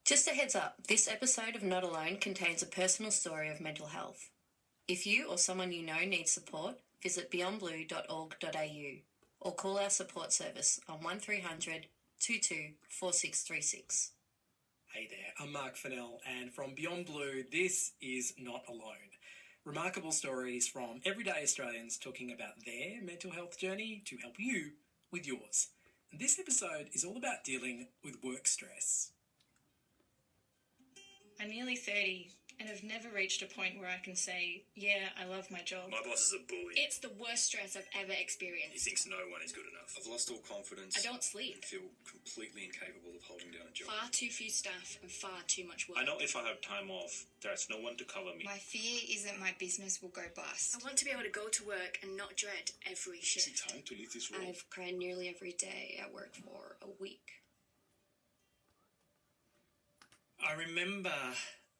Just a heads up, this episode of Not Alone contains a personal story of mental health. If you or someone you know needs support, visit beyondblue.org.au or call our support service on 1300 22 4636. Hey there, I'm Mark Fennell, and from Beyond Blue, this is Not Alone. Remarkable stories from everyday Australians talking about their mental health journey to help you with yours. And this episode is all about dealing with work stress. I'm nearly 30 and have never reached a point where I can say, yeah, I love my job. My boss is a bully. It's the worst stress I've ever experienced. He thinks no one is good enough. I've lost all confidence. I don't sleep. I feel completely incapable of holding down a job. Far too few staff and far too much work. I know if I have time off, there's no one to cover me. My fear is that my business will go bust. I want to be able to go to work and not dread every shift. Is it time to leave this role? I've cried nearly every day at work for a week. I remember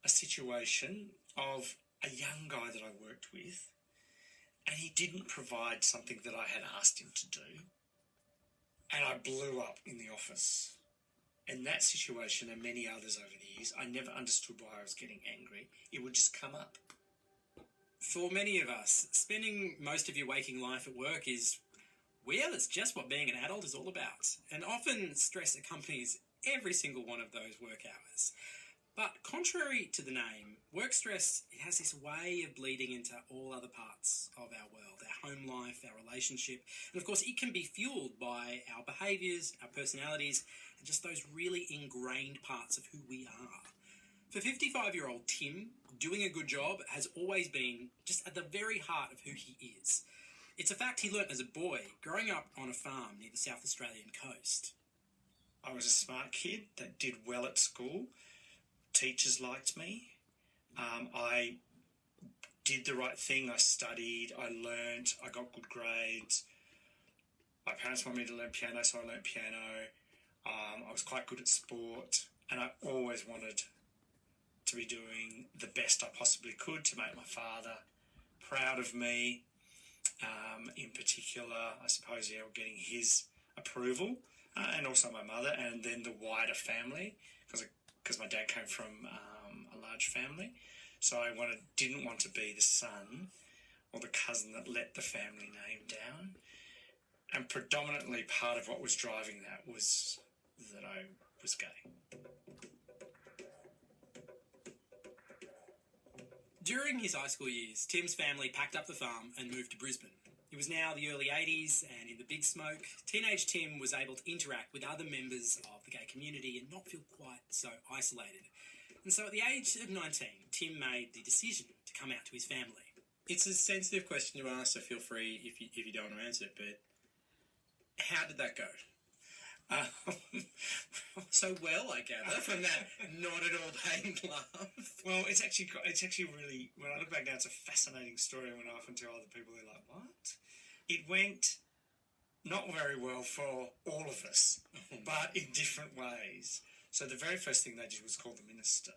a situation of a young guy that I worked with, and he didn't provide something that I had asked him to do, and I blew up in the office. In that situation and many others over the years, I never understood why I was getting angry. It would just come up. For many of us, spending most of your waking life at work is, well, it's just what being an adult is all about. And often stress accompanies every single one of those work hours. But contrary to the name, work stress, it has this way of bleeding into all other parts of our world, our home life, our relationship. And of course, it can be fueled by our behaviours, our personalities, and just those really ingrained parts of who we are. For 55-year-old Tim, doing a good job has always been just at the very heart of who he is. It's a fact he learnt as a boy, growing up on a farm near the South Australian coast. I was a smart kid that did well at school. Teachers liked me. I did the right thing. I studied, I learnt, I got good grades. My parents wanted me to learn piano, so I learnt piano. I was quite good at sport, and I always wanted to be doing the best I possibly could to make my father proud of me. In particular, I suppose, getting his approval, and also my mother, and then the wider family, because my dad came from a large family. So I didn't want to be the son or the cousin that let the family name down. And predominantly part of what was driving that was that I was gay. During his high school years, Tim's family packed up the farm and moved to Brisbane. It was now the early 80s, and in the big smoke, teenage Tim was able to interact with other members of the gay community and not feel quite so isolated. And so at the age of 19, Tim made the decision to come out to his family. It's a sensitive question to ask, so feel free if you don't want to answer it, but how did that go? So well, I gather, from that not at all pained laugh. Well, it's actually really, when I look back now, it's a fascinating story. When I often tell other people, they're like, what? It went not very well for all of us, but in different ways. So the very first thing they did was call the minister.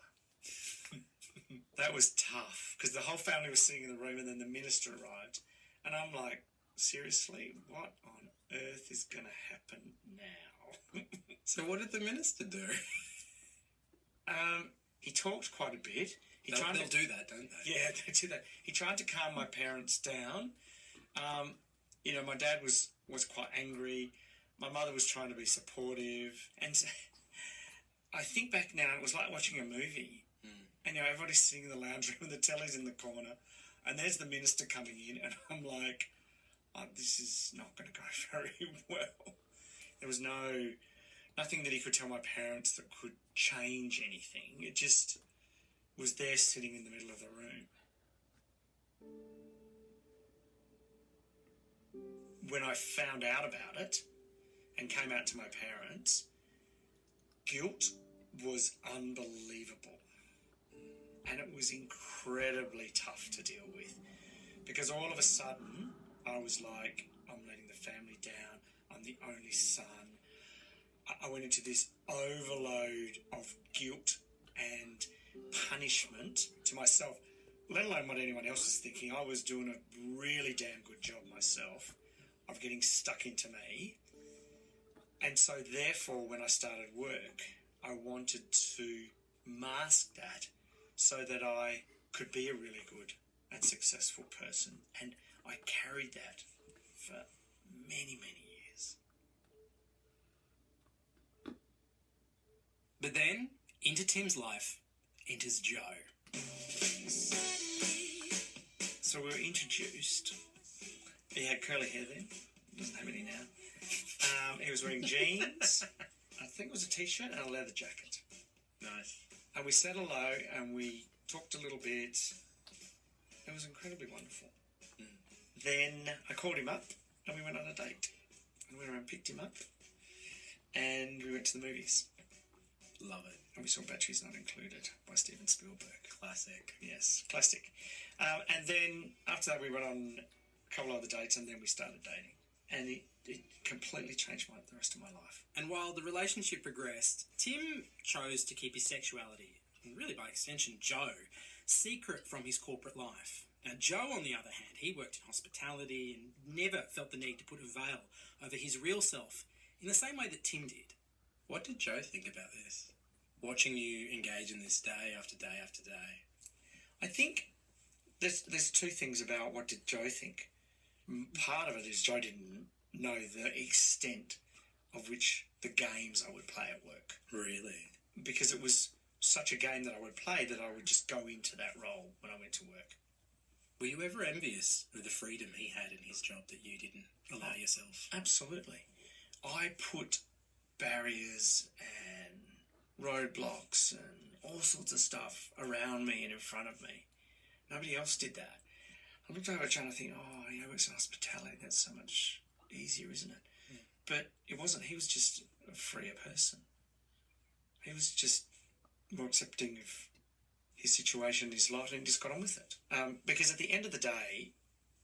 That was tough, because the whole family was sitting in the room, and then the minister arrived. And I'm like, seriously, what on earth is going to happen now? So what did the minister do? He talked quite a bit. They'll do that, don't they? Yeah, they do that. He tried to calm my parents down. My dad was quite angry. My mother was trying to be supportive. And I think back now, it was like watching a movie. And everybody's sitting in the lounge room and the telly's in the corner. And there's the minister coming in, and I'm like, oh, this is not going to go very well. There was nothing that he could tell my parents that could change anything. It just was there sitting in the middle of the room. When I found out about it and came out to my parents, guilt was unbelievable. And it was incredibly tough to deal with, because all of a sudden I was like, I'm letting the family down. I'm the only son. I went into this overload of guilt and punishment to myself, let alone what anyone else was thinking. I was doing a really damn good job myself of getting stuck into me. And so therefore, when I started work, I wanted to mask that so that I could be a really good and successful person. And I carried that for many, many years. But then, into Tim's life, enters Joe. So we were introduced. He had curly hair then. Doesn't have any now. He was wearing jeans. I think it was a t-shirt and a leather jacket. Nice. And we said hello and we talked a little bit. It was incredibly wonderful. Then I called him up and we went on a date. I went around and picked him up and we went to the movies. Love it. And we saw Batteries Not Included by Steven Spielberg. Classic. Yes, classic. And then after that we went on a couple other dates and then we started dating. And it completely changed the rest of my life. And while the relationship progressed, Tim chose to keep his sexuality, and really by extension Joe, secret from his corporate life. Now Joe, on the other hand, he worked in hospitality and never felt the need to put a veil over his real self in the same way that Tim did. What did Joe think about this? Watching you engage in this day after day after day. I think there's two things about what did Joe think. Part of it is Joe didn't know the extent of which the games I would play at work. Really? Because it was such a game that I would play that I would just go into that role when I went to work. Were you ever envious of the freedom he had in his job that you didn't allow yourself? Absolutely. I put barriers and roadblocks and all sorts of stuff around me and in front of me. Nobody else did that. I looked over trying to think, he works in hospitality, that's so much easier, isn't it? Yeah. But it wasn't. He was just a freer person. He was just more accepting of his situation, his lot, and he just got on with it. Because at the end of the day,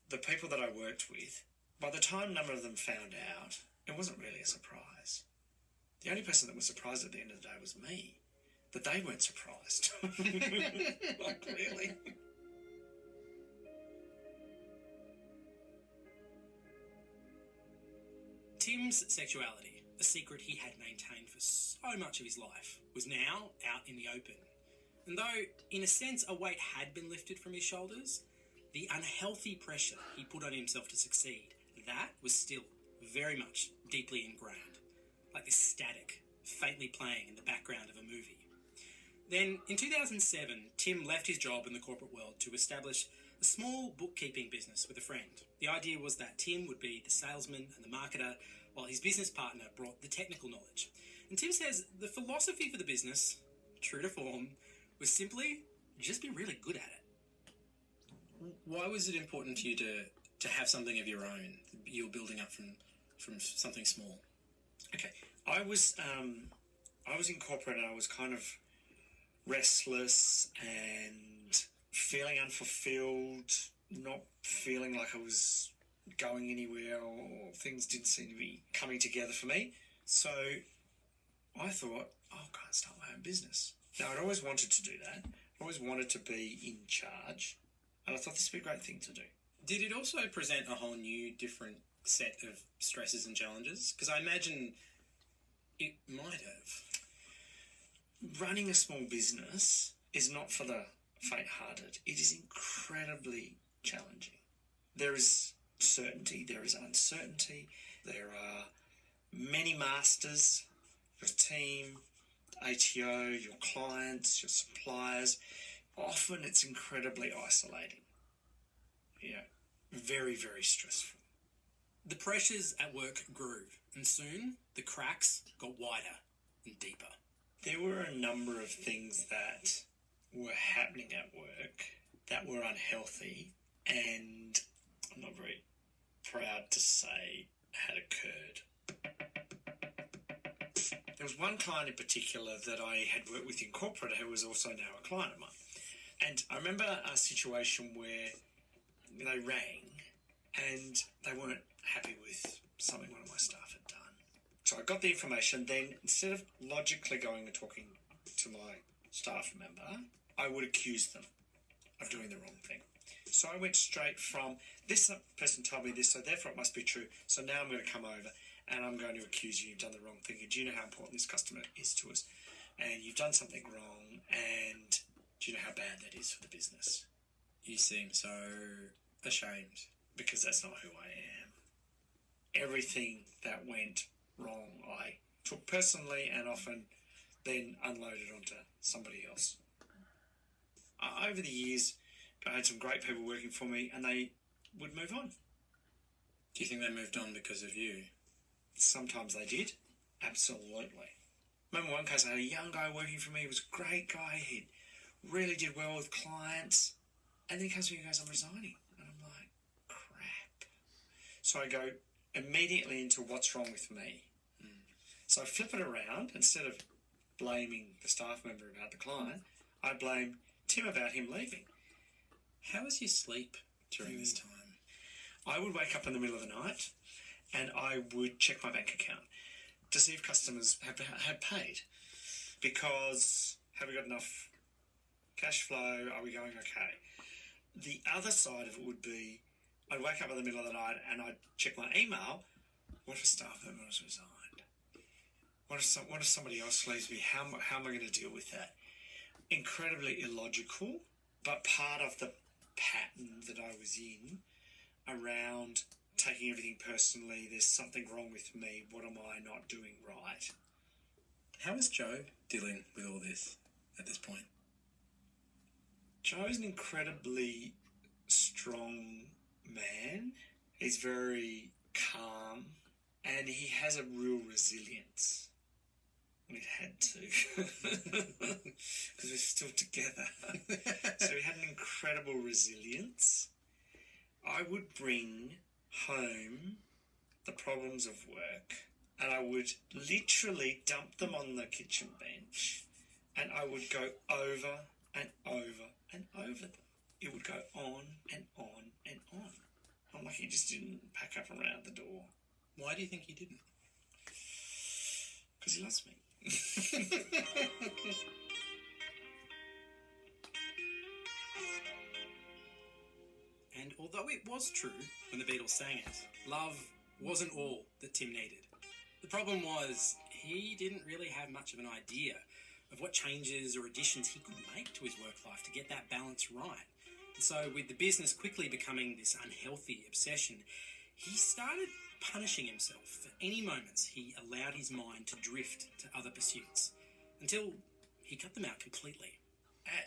the people that I worked with, by the time a number of them found out, it wasn't really a surprise. The only person that was surprised at the end of the day was me. But they weren't surprised. Like, really? Tim's sexuality, a secret he had maintained for so much of his life, was now out in the open. And though, in a sense, a weight had been lifted from his shoulders, the unhealthy pressure he put on himself to succeed, that was still very much deeply ingrained, like this static, faintly playing in the background of a movie. Then, in 2007, Tim left his job in the corporate world to establish a small bookkeeping business with a friend. The idea was that Tim would be the salesman and the marketer, while his business partner brought the technical knowledge. And Tim says the philosophy for the business, true to form, was simply just be really good at it. Why was it important to you to have something of your own? You were building up from something small. Okay. I was in corporate and I was kind of restless and feeling unfulfilled, not feeling like I was going anywhere or things didn't seem to be coming together for me. So I thought, I can't start my own business. Now, I'd always wanted to do that. I always wanted to be in charge. And I thought this would be a great thing to do. Did it also present a whole new, different set of stresses and challenges? Because I imagine it might have. Running a small business is not for the faint-hearted. It is incredibly challenging. There is certainty, there is uncertainty, there are many masters, your team, ATO, your clients, your suppliers. Often it's incredibly isolating. Very, very stressful. The pressures at work grew, and soon the cracks got wider and deeper. There were a number of things that were happening at work that were unhealthy, and I'm not very proud to say had occurred. There was one client in particular that I had worked with in corporate who was also now a client of mine. And I remember a situation where they rang and they weren't happy with something one of my staff had done. So I got the information. Then instead of logically going and talking to my staff member, I would accuse them of doing the wrong thing. So I went straight from, this person told me this, so therefore it must be true. So now I'm going to come over and I'm going to accuse you you've done the wrong thing. And do you know how important this customer is to us? and you've done something wrong, and do you know how bad that is for the business? You seem so ashamed. Because that's not who I am. Everything that went wrong I took personally and often then unloaded onto somebody else. Over the years, I had some great people working for me and they would move on. Do you think they moved on because of you? Sometimes they did. Absolutely. Remember one case, I had a young guy working for me. He was a great guy. He really did well with clients. And then he comes to me and goes, I'm resigning. And I'm like, crap. So I go immediately into what's wrong with me. So I flip it around. Instead of blaming the staff member about the client, I blame Tim about him leaving. How was your sleep during this time? I would wake up in the middle of the night and I would check my bank account to see if customers had paid. Because have we got enough cash flow? Are we going okay? The other side of it would be I'd wake up in the middle of the night and I'd check my email. What if a staff member has resigned? What if somebody else leaves me? How am I going to deal with that? Incredibly illogical, but part of the pattern that I was in around taking everything personally. There's something wrong with me. What am I not doing right? How is Joe dealing with all this at this point? Joe's an incredibly strong man. He's very calm and he has a real resilience. And he had to because we're still together. So he had an incredible resilience. I would bring home the problems of work and I would literally dump them on the kitchen bench and I would go over and over and over them. It would go on and on and on. I'm like, he just didn't pack up around the door. Why do you think he didn't? Because he loves me. And although it was true when the Beatles sang it, love wasn't all that Tim needed. The problem was he didn't really have much of an idea of what changes or additions he could make to his work life to get that balance right. And so with the business quickly becoming this unhealthy obsession, he started punishing himself for any moments he allowed his mind to drift to other pursuits, until he cut them out completely.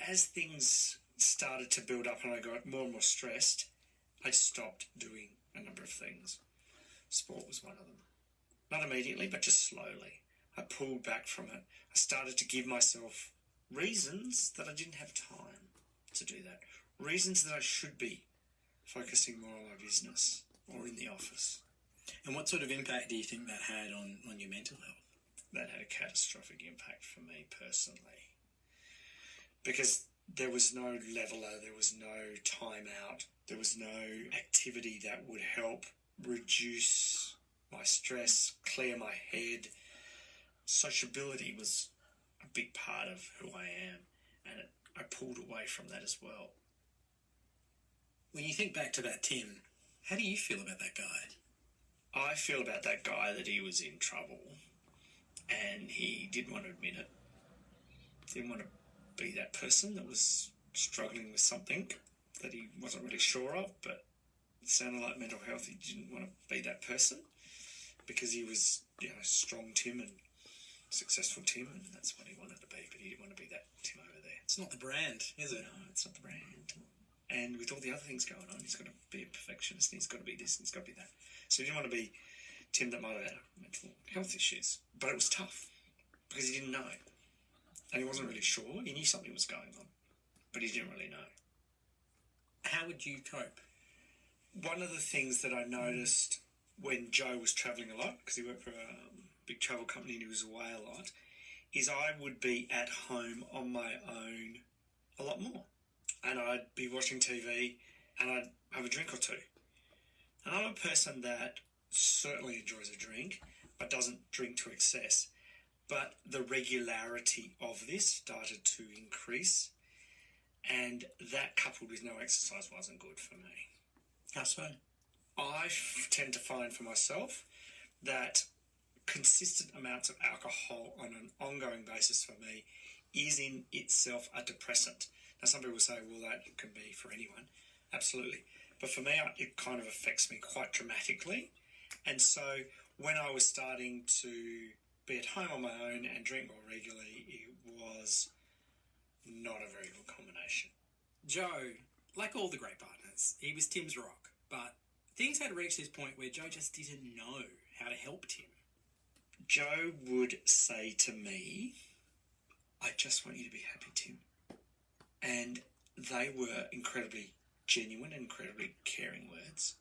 As things started to build up and I got more and more stressed, I stopped doing a number of things. Sport was one of them. Not immediately, but just slowly. I pulled back from it. I started to give myself reasons that I didn't have time to do that. Reasons that I should be focusing more on my business or in the office. And what sort of impact do you think that had on your mental health? That had a catastrophic impact for me personally. Because there was no leveler, there was no time out, there was no activity that would help reduce my stress, clear my head. Sociability was a big part of who I am, and I pulled away from that as well. When you think back to that Tim, how do you feel about that guy? I feel about that guy that he was in trouble and he didn't want to admit it. Didn't want to be that person that was struggling with something that he wasn't really sure of, but it sounded like mental health. He didn't want to be that person because he was, strong Tim and successful Tim, and that's what he wanted to be, but he didn't want to be that Tim over there. It's not the brand, is it? No, it's not the brand. And with all the other things going on, he's got to be a perfectionist, and he's got to be this, and he's got to be that. So he didn't want to be Tim that might have had mental health issues. But it was tough, because he didn't know. And he wasn't really sure. He knew something was going on, but he didn't really know. How would you cope? One of the things that I noticed when Joe was travelling a lot, because he worked for a big travel company and he was away a lot, is I would be at home on my own a lot more. And I'd be watching TV and I'd have a drink or two. And I'm a person that certainly enjoys a drink, but doesn't drink to excess. But the regularity of this started to increase, and that coupled with no exercise wasn't good for me. How so? I tend to find for myself that consistent amounts of alcohol on an ongoing basis for me is in itself a depressant. Now, some people say, well, that can be for anyone. Absolutely. But for me, it kind of affects me quite dramatically. And so when I was starting to be at home on my own and drink more regularly, it was not a very good combination. Joe, like all the great partners, he was Tim's rock, but things had reached this point where Joe just didn't know how to help Tim. Joe would say to me, I just want you to be happy, Tim. And they were incredibly genuine, incredibly caring words,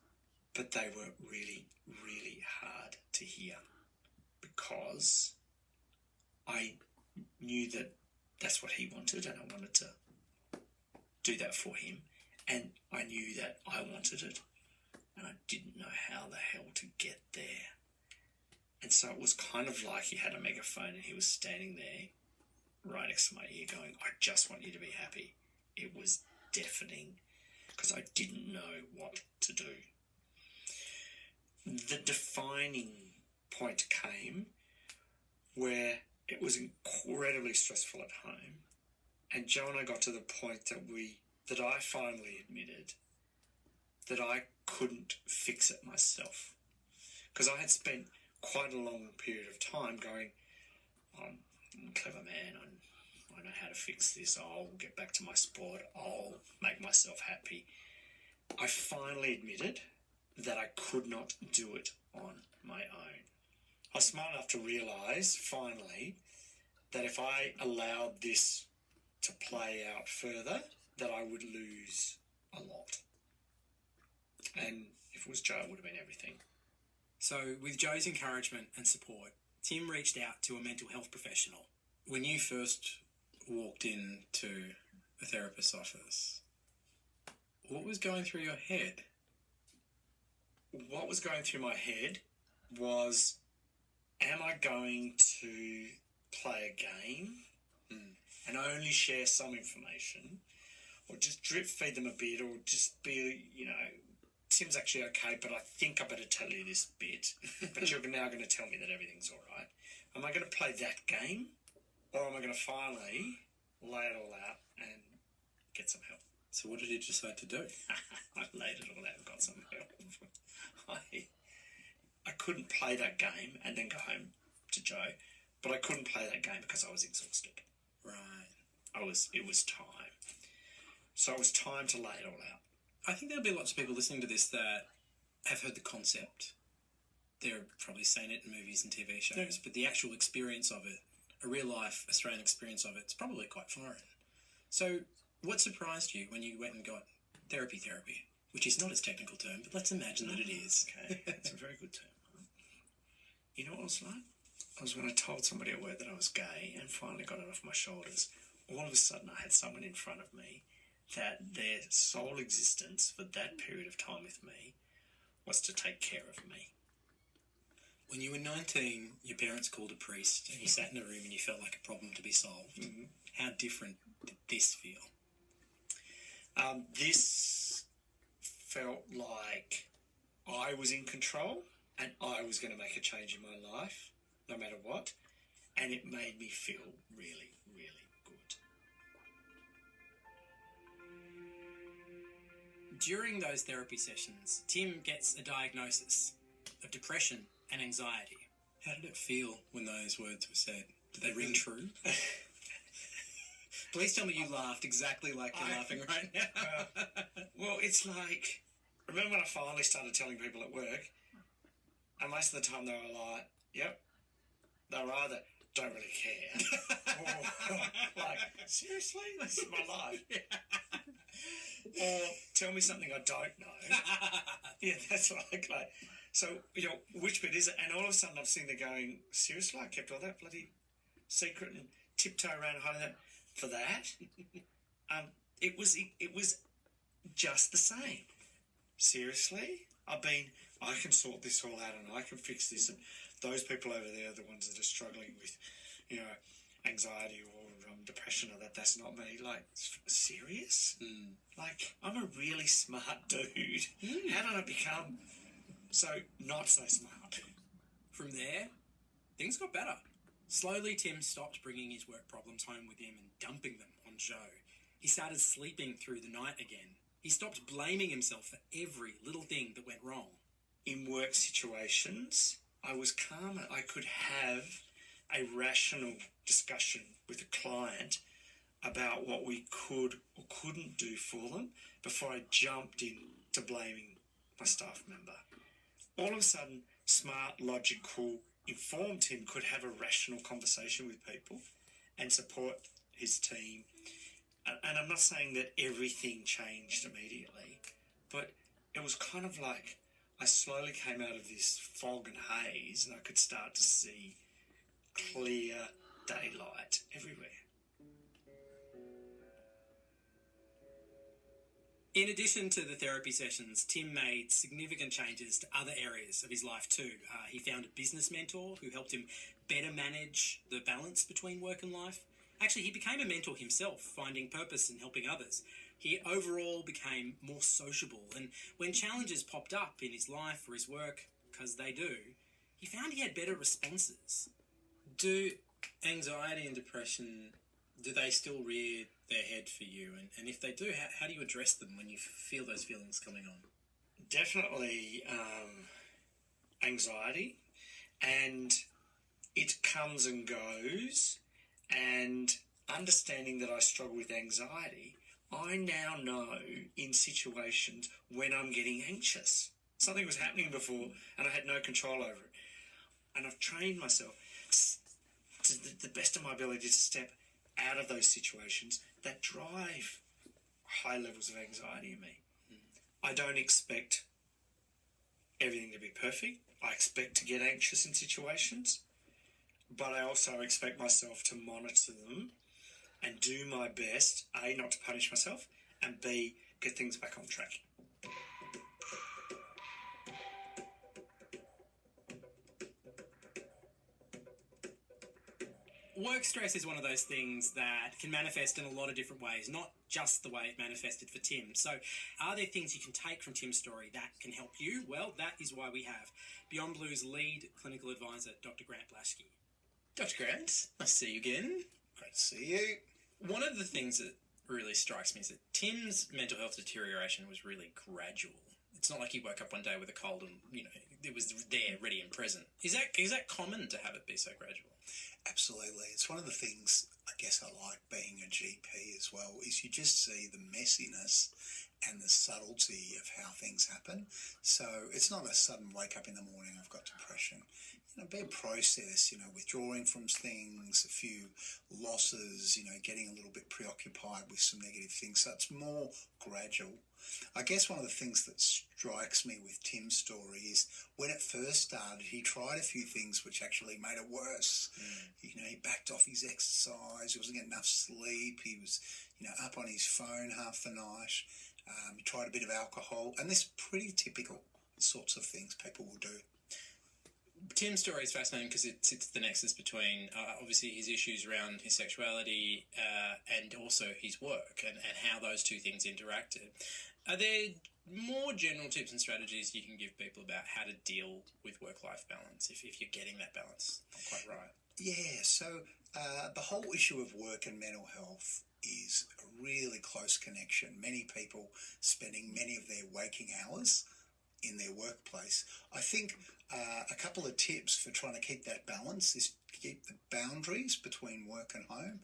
but they were really, really hard to hear because I knew that that's what he wanted and I wanted to do that for him, and I knew that I wanted it and I didn't know how the hell to get there. And so it was kind of like he had a megaphone and he was standing there right next to my ear going, I just want you to be happy. It was deafening because I didn't know what to do. The defining point came where it was incredibly stressful at home, and Joe and I got to the point that I finally admitted that I couldn't fix it myself, because I had spent quite a long period of time going, I'm a clever man, I know how to fix this, I'll get back to my sport, I'll make myself happy. I finally admitted that I could not do it on my own. I was smart enough to realise, finally, that if I allowed this to play out further, that I would lose a lot. And if it was Joe, it would have been everything. So, with Joe's encouragement and support, Tim reached out to a mental health professional. When you first walked into a therapist's office, what was going through your head? What was going through my head was, am I going to play a game and only share some information, or just drip feed them a bit, or just be, Tim's actually okay, but I think I better tell you this bit, but you're now going to tell me that everything's all right. Am I going to play that game, or am I going to finally lay it all out and get some help? So what did you decide to do? I laid it all out and got some help. I couldn't play that game and then go home to Joe, but I couldn't play that game because I was exhausted. Right. It was time. So it was time to lay it all out. I think there'll be lots of people listening to this that have heard the concept. They've probably seen it in movies and TV shows, but the actual experience of it, a real-life Australian experience of it, it's probably quite foreign. So what surprised you when you went and got therapy, which is not a technical term, but let's imagine that it is. Okay, it's a very good term. You know what it was like? It was when I told somebody at work that I was gay and finally got it off my shoulders. All of a sudden I had someone in front of me that their sole existence for that period of time with me was to take care of me. When you were 19, your parents called a priest and you sat in a room and you felt like a problem to be solved. Mm-hmm. How different did this feel? This felt like I was in control and I was going to make a change in my life, no matter what, and it made me feel really, really good. During those therapy sessions, Tim gets a diagnosis of depression and anxiety. How did it feel when those words were said? Did they ring true? Please tell me you laughed exactly like you're laughing right now. Well, it's like, remember when I finally started telling people at work, and most of the time they were like, yep, they were either, don't really care, or like, seriously, this is my life. Or tell me something I don't know. Yeah, that's like, so, which bit is it? And all of a sudden I'm sitting there going, seriously, I kept all that bloody secret and tiptoe around hiding that for that? It was just the same. Seriously? I can sort this all out and I can fix this, and those people over there are the ones that are struggling with, anxiety or depression or that's not me. Like, serious? Like, I'm a really smart dude. How did I become so not so smart? From there, things got better. Slowly, Tim stopped bringing his work problems home with him and dumping them on Joe. He started sleeping through the night again. He stopped blaming himself for every little thing that went wrong. In work situations, I was calmer. I could have a rational discussion with a client about what we could or couldn't do for them before I jumped into blaming my staff member. All of a sudden, smart, logical, informed Tim could have a rational conversation with people and support his team. And I'm not saying that everything changed immediately, but it was kind of like I slowly came out of this fog and haze and I could start to see clear daylight everywhere. In addition to the therapy sessions, Tim made significant changes to other areas of his life too. He found a business mentor who helped him better manage the balance between work and life. Actually, he became a mentor himself, finding purpose and helping others. He overall became more sociable, and when challenges popped up in his life or his work, because they do, he found he had better responses. Do anxiety and depression, do they still rear their head for you? And if they do, how do you address them when you feel those feelings coming on? Definitely anxiety, and it comes and goes, and understanding that I struggle with anxiety, I now know in situations when I'm getting anxious. Something was happening before and I had no control over it. And I've trained myself to the best of my ability to step out of those situations that drive high levels of anxiety in me. I don't expect everything to be perfect. I expect to get anxious in situations, but I also expect myself to monitor them and do my best, A, not to punish myself, and B, get things back on track. Work stress is one of those things that can manifest in a lot of different ways, not just the way it manifested for Tim. So are there things you can take from Tim's story that can help you? Well, that is why we have Beyond Blue's lead clinical advisor, Dr. Grant Blaschke. Dr. Grant, nice to see you again. Great to see you. One of the things that really strikes me is that Tim's mental health deterioration was really gradual. It's not like he woke up one day with a cold and, it was there, ready and present. Is that common to have it be so gradual? Absolutely. It's one of the things I guess I like being a GP as well, is you just see the messiness and the subtlety of how things happen. So it's not a sudden wake up in the morning, I've got depression. Be a process, withdrawing from things, a few losses, getting a little bit preoccupied with some negative things. So it's more gradual. I guess one of the things that strikes me with Tim's story is when it first started, he tried a few things which actually made it worse. He backed off his exercise, he wasn't getting enough sleep, he was, up on his phone half the night, he tried a bit of alcohol, and this pretty typical sorts of things people will do. Tim's story is fascinating because it sits the nexus between obviously his issues around his sexuality and also his work and how those two things interacted. Are there more general tips and strategies you can give people about how to deal with work-life balance if you're getting that balance not quite right? Yeah, so the whole issue of work and mental health is a really close connection. Many people spending many of their waking hours in their workplace. I think a couple of tips for trying to keep that balance is keep the boundaries between work and home.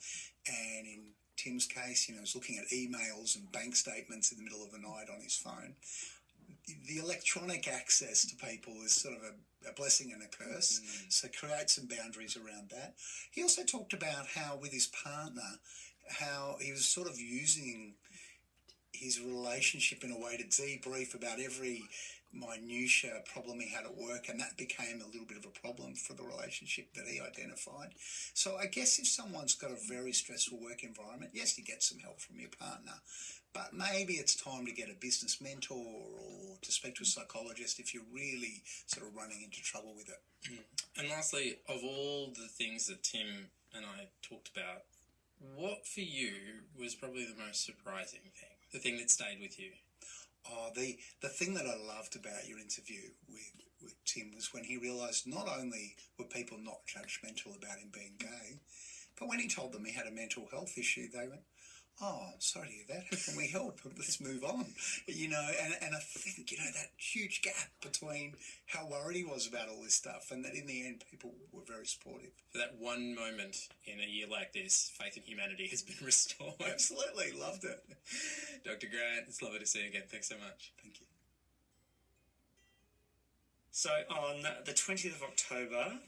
And in Tim's case, he was looking at emails and bank statements in the middle of the night on his phone. The electronic access to people is sort of a blessing and a curse. So create some boundaries around that. He also talked about how with his partner, how he was sort of using his relationship in a way to debrief about every minutiae problem he had at work, and that became a little bit of a problem for the relationship that he identified. So I guess if someone's got a very stressful work environment, yes, you get some help from your partner, but maybe it's time to get a business mentor or to speak to a psychologist if you're really sort of running into trouble with it. And lastly, of all the things that Tim and I talked about, what for you was probably the most surprising thing, the thing that stayed with you? Oh, the thing that I loved about your interview with Tim was when he realised not only were people not judgmental about him being gay, but when he told them he had a mental health issue, they went, "Oh, I'm sorry to hear that. How can we help? Let's move on." You know, and I think, you know, that huge gap between how worried he was about all this stuff and that in the end people were very supportive. For that one moment in a year like this, faith in humanity has been restored. Absolutely, loved it. Dr. Grant, it's lovely to see you again. Thanks so much. Thank you. So on the 20th of October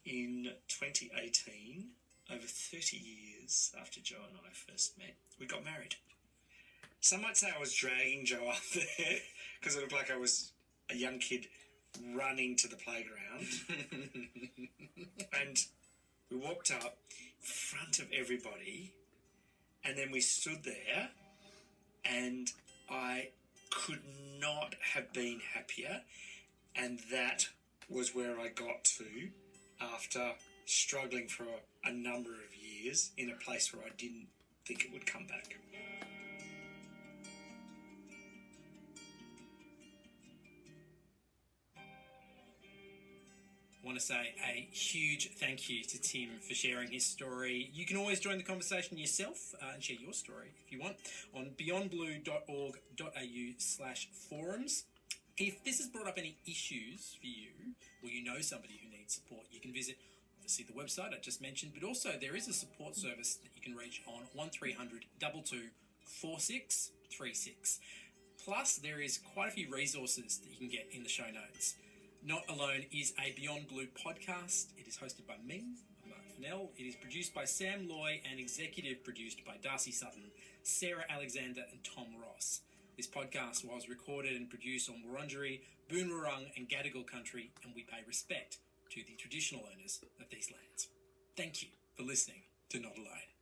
in 2018, over 30 years after Joe and I first met, we got married. Some might say I was dragging Joe up there because it looked like I was a young kid running to the playground. And we walked up in front of everybody, and then we stood there, and I could not have been happier. And that was where I got to after struggling for a number of years in a place where I didn't think it would come back. I want to say a huge thank you to Tim for sharing his story. You can always join the conversation yourself and share your story if you want on beyondblue.org.au/forums. If this has brought up any issues for you, or you know somebody who needs support, you can visit obviously the website I just mentioned, but also there is a support service that you can reach on 1300 22 4636. Plus, there is quite a few resources that you can get in the show notes. Not Alone is a Beyond Blue podcast. It is hosted by me, Mark Fennell. It is produced by Sam Loy and executive produced by Darcy Sutton, Sarah Alexander and Tom Ross. This podcast was recorded and produced on Wurundjeri, Boonwurrung and Gadigal country, and we pay respect to the traditional owners of these lands. Thank you for listening to Not Alone.